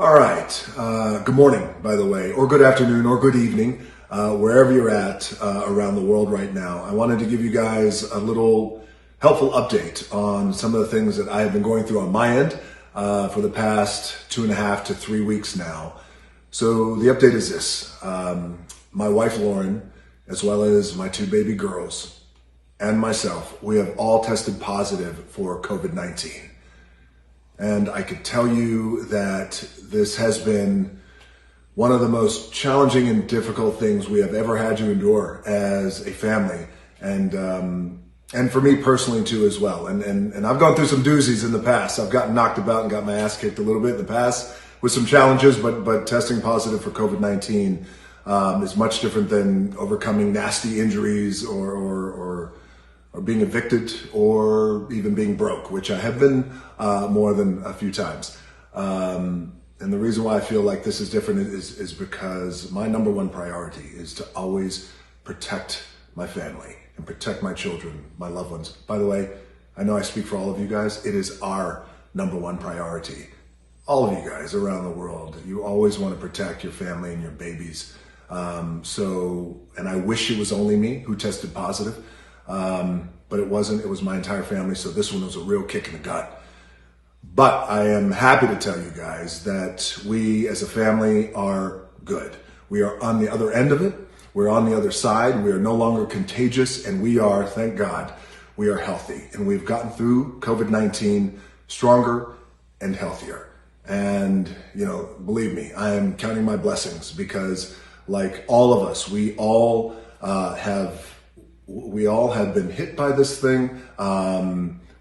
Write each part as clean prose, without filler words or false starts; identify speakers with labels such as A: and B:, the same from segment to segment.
A: All right. Good morning, by the way, or good afternoon, or good evening, wherever you're at around the world right now. I wanted to give you guys a little helpful update on some of the things that I have been going through on my end for the past 2.5 to 3 weeks now. So the update is this. My wife, Lauren, as well as my 2 baby girls and myself, we have all tested positive for COVID-19. And I could tell you that this has been one of the most challenging and difficult things we have ever had to endure as a family, and for me personally too as well. And I've gone through some doozies in the past. I've gotten knocked about and got my ass kicked a little bit in the past with some challenges, but testing positive for COVID-19 is much different than overcoming nasty injuries or being evicted or even being broke, which I have been more than a few times. And the reason why I feel like this is different is because my number one priority is to always protect my family and protect my children, my loved ones. By the way, I know I speak for all of you guys. It is our number one priority. All of you guys around the world, you always want to protect your family and your babies. And I wish it was only me who tested positive. But it wasn't. It was my entire family. So this one was a real kick in the gut. But I am happy to tell you guys that we as a family are good. We are on the other end of it. We're on the other side. We are no longer contagious, and we are, thank God, we are healthy. And we've gotten through COVID-19 stronger and healthier. And, believe me, I am counting my blessings because like all of us, we all have been hit by this thing,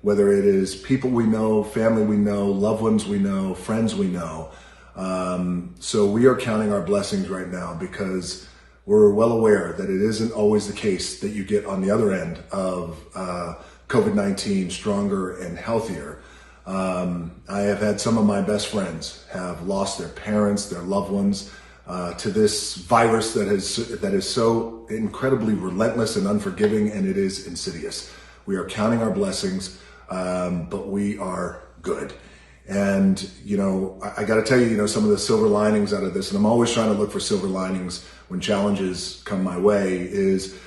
A: whether it is people we know, family we know, loved ones we know, friends we know. So we are counting our blessings right now because we're well aware that it isn't always the case that you get on the other end of COVID-19 stronger and healthier. I have had some of my best friends have lost their parents, their loved ones, to this virus that is so incredibly relentless and unforgiving, and it is insidious. We are counting our blessings, but we are good. And, I got to tell you, some of the silver linings out of this, and I'm always trying to look for silver linings when challenges come my way, is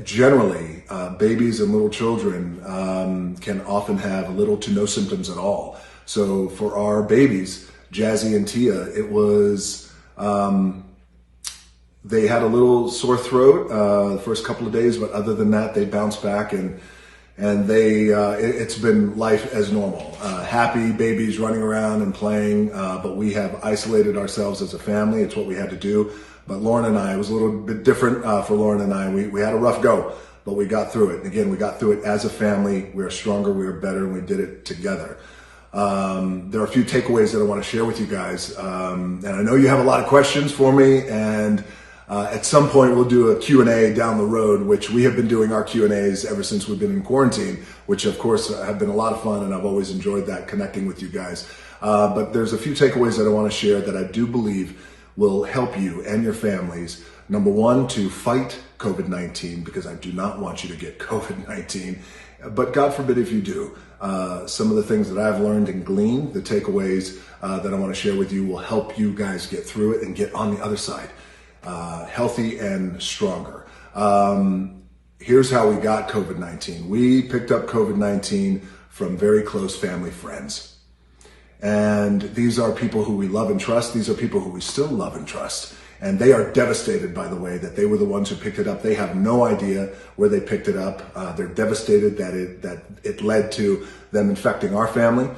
A: generally babies and little children can often have little to no symptoms at all. So for our babies, Jazzy and Tia, it was, they had a little sore throat the first couple of days, but other than that, they bounced back and it's been life as normal. Happy babies running around and playing, but we have isolated ourselves as a family. It's what we had to do. But Lauren and I, it was a little bit different for Lauren and I. We had a rough go, but we got through it. And again, we got through it as a family. We are stronger, we are better, and we did it together. There are a few takeaways that I want to share with you guys. And I know you have a lot of questions for me, and at some point we'll do a Q&A down the road, which we have been doing our Q&As ever since we've been in quarantine, which of course have been a lot of fun, and I've always enjoyed that, connecting with you guys. But there's a few takeaways that I want to share that I do believe will help you and your families. Number one, to fight COVID-19, because I do not want you to get COVID-19, but God forbid if you do. Some of the things that I've learned and gleaned, the takeaways that I want to share with you will help you guys get through it and get on the other side, healthy and stronger. Here's how we got COVID-19. We picked up COVID-19 from very close family friends. And these are people who we love and trust. These are people who we still love and trust. And they are devastated, by the way, that they were the ones who picked it up. They have no idea where they picked it up. They're devastated that it led to them infecting our family.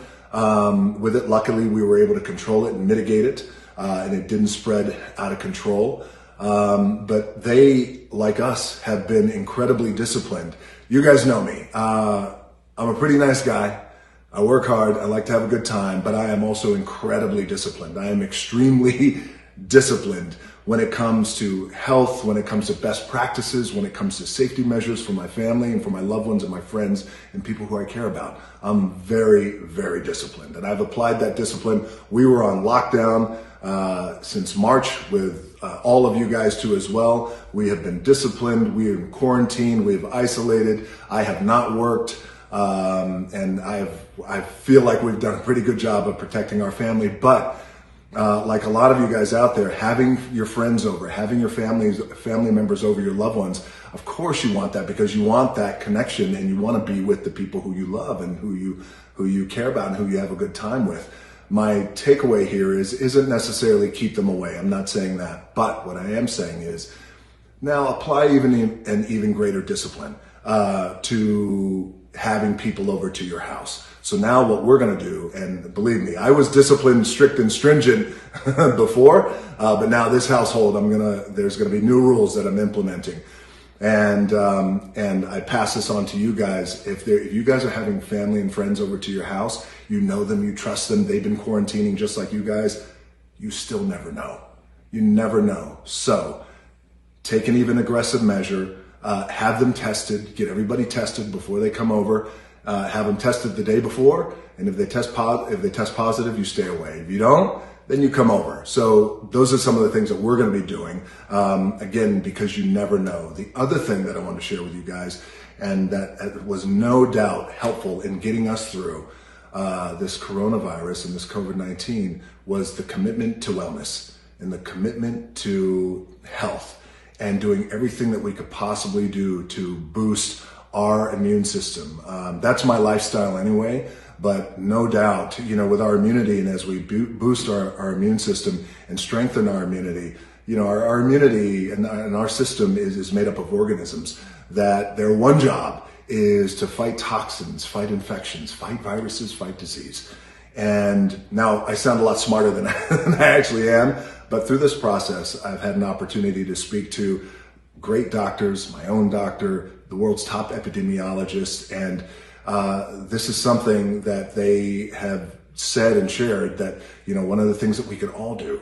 A: With it, luckily, we were able to control it and mitigate it, and it didn't spread out of control. But they, like us, have been incredibly disciplined. You guys know me. I'm a pretty nice guy. I work hard. I like to have a good time, but I am also incredibly disciplined. I am extremely disciplined when it comes to health, when it comes to best practices, when it comes to safety measures for my family and for my loved ones and my friends and people who I care about. I'm very, very disciplined, and I've applied that discipline. We were on lockdown since March with all of you guys too as well. We have been disciplined. We are in quarantine. We have isolated. I have not worked. And I feel like we've done a pretty good job of protecting our family. But like a lot of you guys out there, having your friends over, having your family members over, your loved ones, of course you want that, because you want that connection and you want to be with the people who you love and who you care about and who you have a good time with. My takeaway here isn't necessarily keep them away. I'm not saying that. But what I am saying is now apply an even greater discipline to having people over to your house. So now what we're going to do, and believe me, I was disciplined, strict, and stringent before, but now this household, there's going to be new rules that I'm implementing. And I pass this on to you guys. If you guys are having family and friends over to your house, you know them, you trust them, they've been quarantining just like you guys, you still never know. You never know. So take an even aggressive measure, have them tested, get everybody tested before they come over, have them tested the day before, and if they test positive, you stay away. If you don't, then you come over. So those are some of the things that we're going to be doing, again, because you never know. The other thing that I want to share with you guys, and that was no doubt helpful in getting us through this coronavirus and this COVID-19, was the commitment to wellness and the commitment to health and doing everything that we could possibly do to boost our immune system. That's my lifestyle anyway. But no doubt, with our immunity, and as we boost our immune system and strengthen our immunity, our immunity and our system is made up of organisms that their one job is to fight toxins, fight infections, fight viruses, fight disease. And now I sound a lot smarter than I actually am, but through this process, I've had an opportunity to speak to great doctors, my own doctor, the world's top epidemiologist, and this is something that they have said and shared that, one of the things that we can all do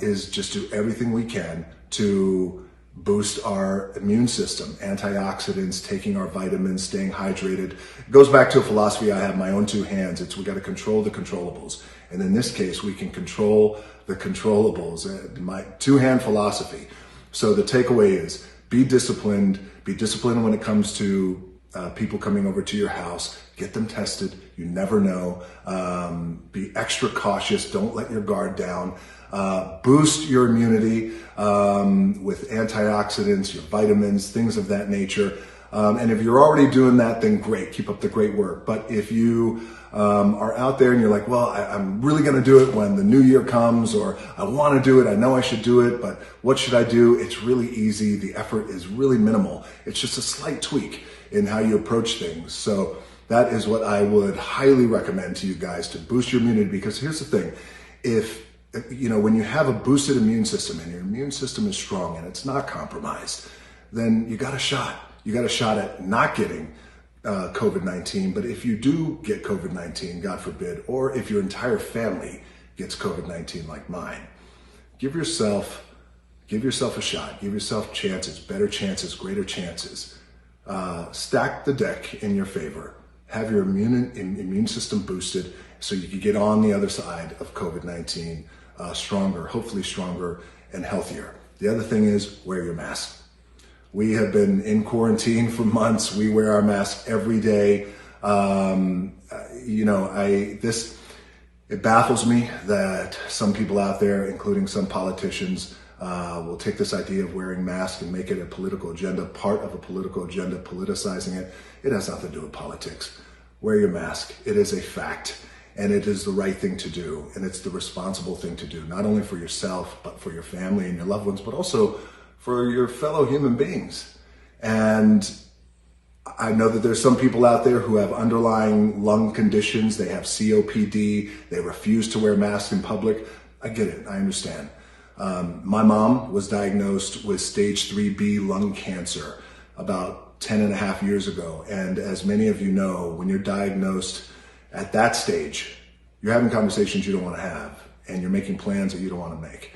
A: is just do everything we can to boost our immune system, antioxidants, taking our vitamins, staying hydrated. It goes back to a philosophy I have, my own two hands. We got to control the controllables. And in this case, we can control the controllables, my two-hand philosophy. So the takeaway is be disciplined when it comes to people coming over to your house. Get them tested. You never know. Be extra cautious. Don't let your guard down. Boost your immunity with antioxidants, your vitamins, things of that nature. And if you're already doing that, then great. Keep up the great work. But if you are out there and you're like, well, I'm really going to do it when the new year comes, or I want to do it, I know I should do it, but what should I do? It's really easy. The effort is really minimal. It's just a slight tweak in how you approach things. So that is what I would highly recommend to you guys, to boost your immunity. Because here's the thing, when you have a boosted immune system and your immune system is strong and it's not compromised, then you got a shot. You got a shot at not getting COVID-19. But if you do get COVID-19, God forbid, or if your entire family gets COVID-19 like mine, give yourself a shot. Give yourself chances, better chances, greater chances. Stack the deck in your favor. Have your immune system boosted so you can get on the other side of COVID-19 stronger, hopefully stronger and healthier. The other thing is wear your mask. We have been in quarantine for months. We wear our mask every day. It baffles me that some people out there, including some politicians, will take this idea of wearing masks and make it a political agenda, part of a political agenda, politicizing it. It has nothing to do with politics. Wear your mask. It is a fact, and it is the right thing to do, and it's the responsible thing to do, not only for yourself, but for your family and your loved ones, but also for your fellow human beings. And I know that there's some people out there who have underlying lung conditions. They have COPD. They refuse to wear masks in public. I get it. I understand. My mom was diagnosed with stage 3B lung cancer about 10 and a half years ago. And as many of you know, when you're diagnosed at that stage, you're having conversations you don't want to have, and you're making plans that you don't want to make.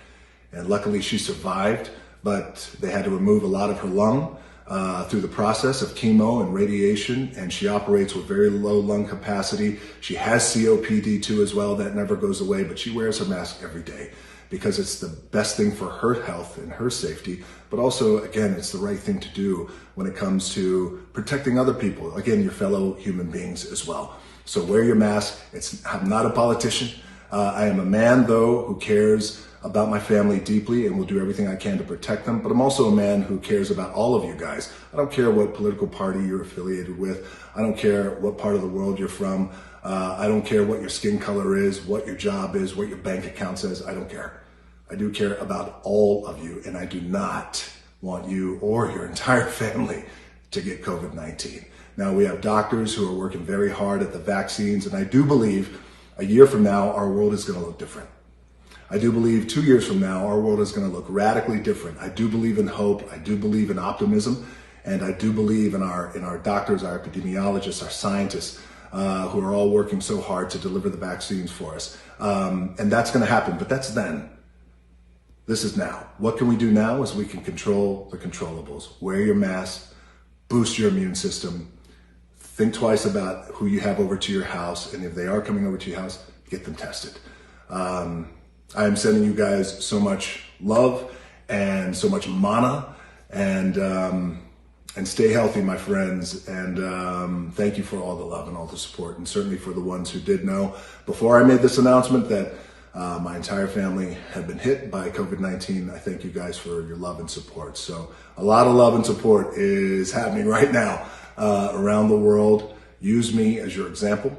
A: And luckily she survived, but they had to remove a lot of her lung. through the process of chemo and radiation, and she operates with very low lung capacity. She has COPD too as well. That never goes away, but she wears her mask every day because it's the best thing for her health and her safety. But also, again, it's the right thing to do when it comes to protecting other people. Again, your fellow human beings as well. So wear your mask. I'm not a politician. I am a man, though, who cares about my family deeply and will do everything I can to protect them. But I'm also a man who cares about all of you guys. I don't care what political party you're affiliated with. I don't care what part of the world you're from. I don't care what your skin color is, what your job is, what your bank account says. I don't care. I do care about all of you, and I do not want you or your entire family to get COVID-19. Now, we have doctors who are working very hard at the vaccines, and I do believe a year from now, our world is going to look different. I do believe 2 years from now, our world is going to look radically different. I do believe in hope. I do believe in optimism. And I do believe in our doctors, our epidemiologists, our scientists, who are all working so hard to deliver the vaccines for us. And that's going to happen, but that's then. This is now. What can we do now is we can control the controllables. Wear your mask, boost your immune system, think twice about who you have over to your house, and if they are coming over to your house, get them tested. I am sending you guys so much love and so much mana, and stay healthy, my friends. And thank you for all the love and all the support, and certainly for the ones who did know before I made this announcement that my entire family had been hit by COVID-19. I thank you guys for your love and support. So a lot of love and support is happening right now around the world. Use me as your example.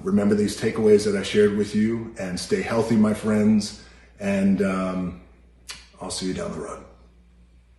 A: Remember these takeaways that I shared with you, and stay healthy, my friends, and I'll see you down the road.